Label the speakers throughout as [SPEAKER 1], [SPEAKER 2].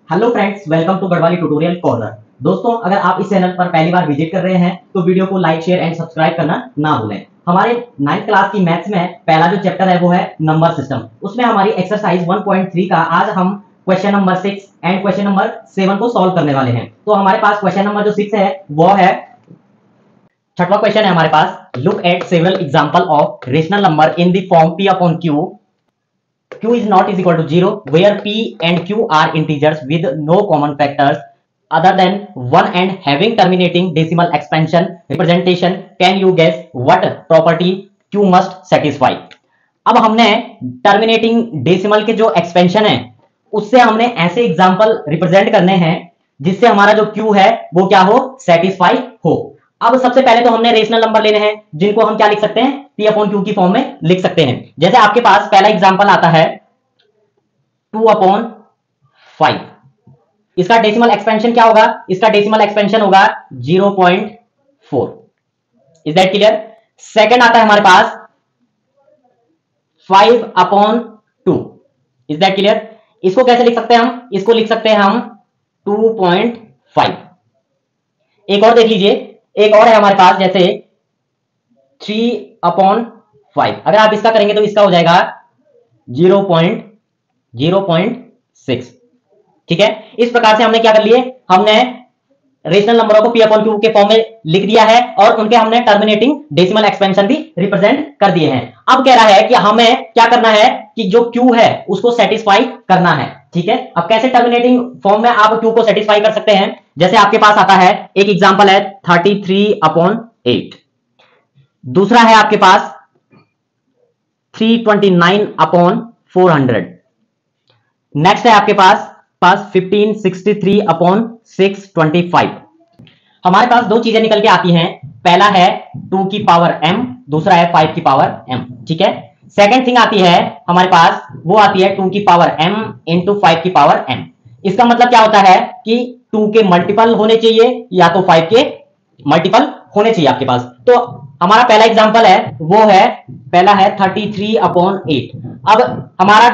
[SPEAKER 1] Hello friends, welcome to Garhwali tutorial corner. दोस्तों, अगर आप इस चैनल पर पहली बार विजिट कर रहे हैं तो वीडियो को लाइक, शेयर एंड सब्सक्राइब करना ना भूलें। हमारे 9th क्लास की मैथ्स में पहला जो चैप्टर है वो है नंबर सिस्टम। उसमें हमारी एक्सरसाइज 1.3 का आज हम question number 6 and question number 7 को सॉल्व करने वाले हैं। तो हमारे पास क्वेश्चन नंबर जो 6 है वो है, छठवां क्वेश्चन है हमारे पास, look at several example of rational number in the form p upon q. Q is not is equal to 0 where P and Q are integers with no common factors other than 1 and having terminating decimal expansion representation. Can you guess what property Q must satisfy? अब हमने terminating decimal के जो expansion है उससे हमने ऐसे example represent करने हैं जिससे हमारा जो Q है वो क्या हो, सेटिस्फाई हो। अब सबसे पहले तो हमने रेशनल नंबर लेने हैं जिनको हम क्या लिख सकते हैं, P अपॉन Q की फॉर्म में लिख सकते हैं। जैसे आपके पास पहला एग्जांपल आता है 2 अपॉन 5। इसका डेसिमल एक्सपेंशन क्या होगा, इसका डेसिमल एक्सपेंशन होगा 0.4। Is that clear? सेकंड आता है हमारे पास 5 अपॉन 2। Is that clear? इसको कैसे लिख सकते हैं हम, इसको लिख सकते हैं हम 2.5। एक और देख लीजिए, एक और है हमारे पास जैसे 3 अपॉन 5। अगर आप इसका करेंगे तो इसका हो जाएगा 0.6। ठीक है, इस प्रकार से हमने क्या कर लिए, हमने रेशनल नंबरों को p अपॉन q के फॉर्म में लिख दिया है और उनके हमने टर्मिनेटिंग डेसिमल एक्सपेंशन भी रिप्रेजेंट कर दिए हैं। अब कह रहा है कि हमें क्या करना है कि जो q है उसको सेटिस्फाई करना है। ठीक है, अब कैसे टर्मिनेटिंग फॉर्म में आप q को सेटिस्फाई कर सकते हैं, जैसे आपके पास आता है एक एग्जांपल है 33 अपॉन 8। दूसरा है आपके पास 329 अपॉन 400। नेक्स्ट है आपके पास 1563 अपॉन 625। हमारे पास दो चीजें निकल के आती हैं, पहला है 2 की पावर m, दूसरा है 5 की पावर m। ठीक है, सेकंड थिंग आती है हमारे पास, वो आती है 2 की पावर m इंटू 5 की पावर m। इसका मतलब क्या होता है कि 2 के मल्टीपल होने चाहिए या तो 5 के मल्टीपल होने चाहिए आपके पास। तो हमारा पहला एग्जांपल है वो है, पहला है 33 अपॉन 8। अब हमारा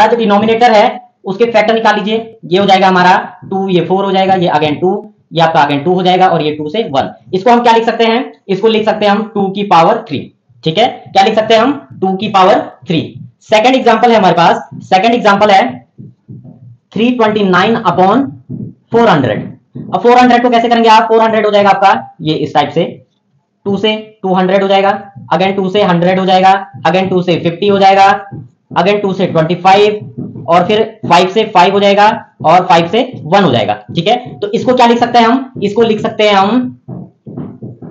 [SPEAKER 1] जो डिनोमिनेटर है उसके फैक्टर निकाल लीजिए। ये हो जाएगा हमारा 2, ये 4 हो जाएगा, ये अगेन 2, ये आपका अगेन 2 हो जाएगा और ये 2 से 1। इसको हम क्या लिख सकते हैं, इसको लिख सकते हैं हम 2 की पावर 3। ठीक है, क्या लिख सकते हैं हम, 2 की पावर 3। सेकंड एग्जांपल है हमारे पास, सेकंड एग्जांपल है 329 अपॉन 400। अब 400 को कैसे करेंगे आप, 400 हो जाएगा आपका ये इस टाइप से, 2 से 200 हो जाएगा, अगेन 2 से 100 हो जाएगा, अगेन 2 से 50 हो जाएगा, अगेन 2 से 25 और फिर 5 से 5 हो जाएगा और 5 से 1 हो जाएगा। ठीक है, तो इसको क्या लिख सकते हैं हम, इसको लिख सकते हैं हम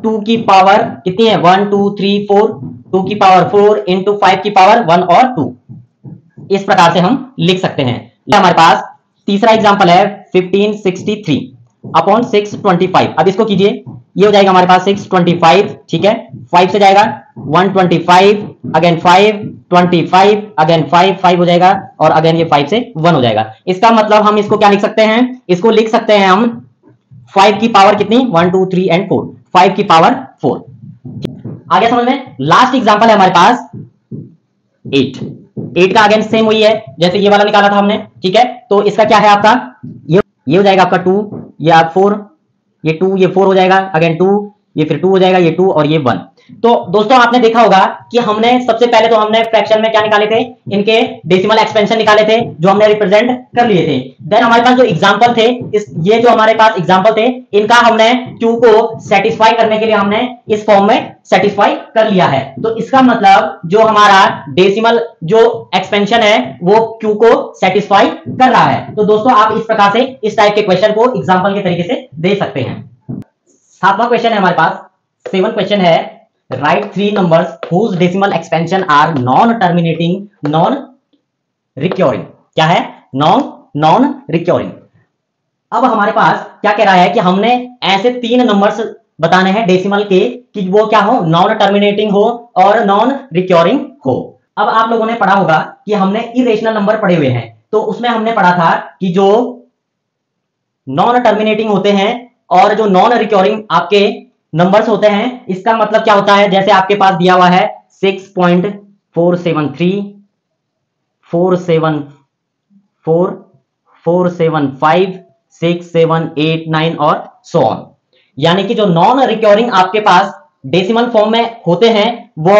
[SPEAKER 1] 2 की पावर कितनी है, 1 2 3 4, 2 की पावर 4 इंटू 5 की पावर 1 और 2। इस प्रकार से हम लिख सकते हैं। हमारे पास तीसरा एग्जांपल है 1563 अपॉन 625। अब इसको कीजिए, ये हो जाएगा हमारे पास 625। ठीक है, 5 से जाएगा 125, अगेन 5, 25, अगेन 5, 5 हो जाएगा और अगेन ये 5 से 1 हो जाएगा। इसका मतलब हम इसको क्या लिख सकते हैं, इसको लिख सकते हैं हम 5 की पावर कितनी, 1 2 3 एंड 4, 5 की पावर 4। आगे समझ में। लास्ट एग्जांपल है हमारे पास 8 का अगेन सेम वही है जैसे ये वाला निकाला था हमने। ठीक है, तो इसका क्या है आपका, ये हो जाएगा आपका 2, ये आप 4, ये 2, ये 4 हो जाएगा, अगेन 2, ये फिर 2 हो जाएगा, ये 2 और ये 1। तो दोस्तों आपने देखा होगा कि हमने सबसे पहले तो हमने फ्रैक्शन में क्या निकाले थे, इनके डेसिमल एक्सपेंशन निकाले थे जो हमने रिप्रेजेंट कर लिए थे। देन हमारे पास जो एग्जांपल थे, ये जो हमारे पास एग्जांपल थे इनका हमने Q को सेटिस्फाई करने के लिए हमने इस फॉर्म में सेटिस्फाई कर लिया है। तो इसका मतलब जो हमारा डेसिमल जो एक्सपेंशन है वो Q को सेटिस्फाई कर रहा है। तो दोस्तों आप इस प्रकार से इस टाइप के क्वेश्चन को एग्जांपल के तरीके से दे सकते हैं। सातवां क्वेश्चन है हमारे पास, 7 क्वेश्चन है, right 3 numbers whose decimal expansion are non terminating non recurring। क्या है, non recurring। अब हमारे पास क्या कह रहा है कि हमने ऐसे 3 नंबर्स बताने हैं डेसिमल के कि वो क्या हो, नॉन टर्मिनेटिंग हो और नॉन रिक्योरिंग हो। अब आप लोगों ने पढ़ा होगा कि हमने इरेशनल नंबर पढ़े हुए हैं, तो उसमें हमने पढ़ा था कि जो नॉन टर्मिनेटिंग होते हैं और जो नॉन रिक्योरिंग आपके नंबर्स होते हैं, इसका मतलब क्या होता है, जैसे आपके पास दिया हुआ है 6.473, 474, 4 7 5 6 7 8 9 और सो ऑन। यानी कि जो नॉन रिकरिंग आपके पास डेसिमल फॉर्म में होते हैं वो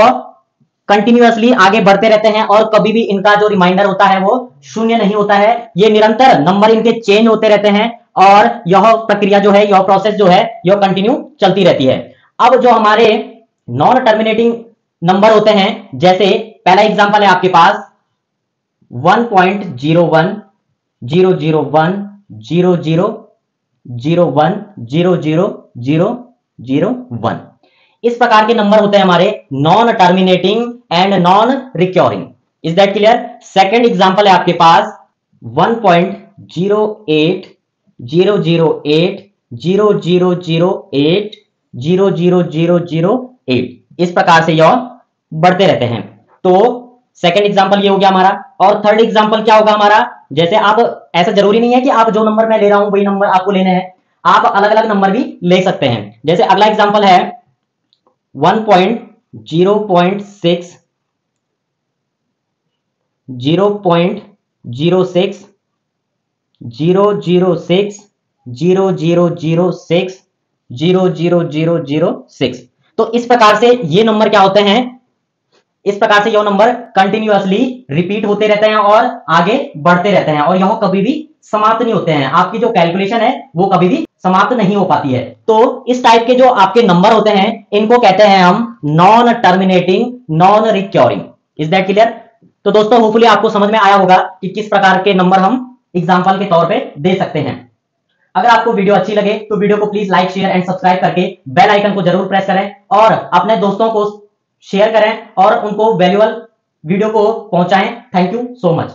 [SPEAKER 1] कंटिन्यूअसली आगे बढ़ते रहते हैं और कभी भी इनका जो रिमाइंडर होता है वो शून्य नहीं होता है। ये निरंतर नंबर इनके चेंज होते रहते हैं और यह प्रक्रिया जो है, यह प्रोसेस जो है, यह कंटिन्यू चलती रहती है। अब जो हमारे नॉन टर्मिनेटिंग नंबर होते हैं, जैसे पहला एग्जांपल है आपके पास 1.01 001 00 01 00 इस प्रकार के नंबर होते हैं हमारे non terminating and non recurring. Is that clear? Second example है आपके पास 1.08 008 0008 00008 इस प्रकार से यह बढ़ते रहते हैं। तो सेकंड एग्जांपल ये हो गया हमारा। और थर्ड एग्जांपल क्या होगा हमारा? जैसे आप, ऐसा जरूरी नहीं है कि आप जो नंबर मैं ले रहा हूं वही नंबर आपको लेने हैं, आप अलग अलग नंबर भी ले सकते हैं। जैसे अगला एग्जांपल है 1.0.6 0.06 006 0006 0006। तो इस प्रकार से ये नंबर क्या होते हैं, इस प्रकार से यह नंबर कंटिन्यूअसली रिपीट होते रहते हैं और आगे बढ़ते रहते हैं और यह कभी भी समाप्त नहीं होते हैं। आपकी जो कैलकुलेशन है वो कभी भी समाप्त नहीं हो पाती है। तो इस टाइप के जो आपके नंबर होते हैं इनको कहते हैं हम non terminating non recurring. Is that clear? तो दोस्तों होपफुली आपको समझ में आया होगा कि किस प्रकार के नंबर हम एग्जाम्पल के तौर पे दे सकते हैं। अगर आपको वीडियो अच्छी लगे तो वीडियो को please like share and subscribe करके बेल आइकन को जरूर प्रेस करें और अपने दोस्तों को शेयर करें और उनको वैल्यूएबल वीडियो को पहुंचाएं। Thank you so much.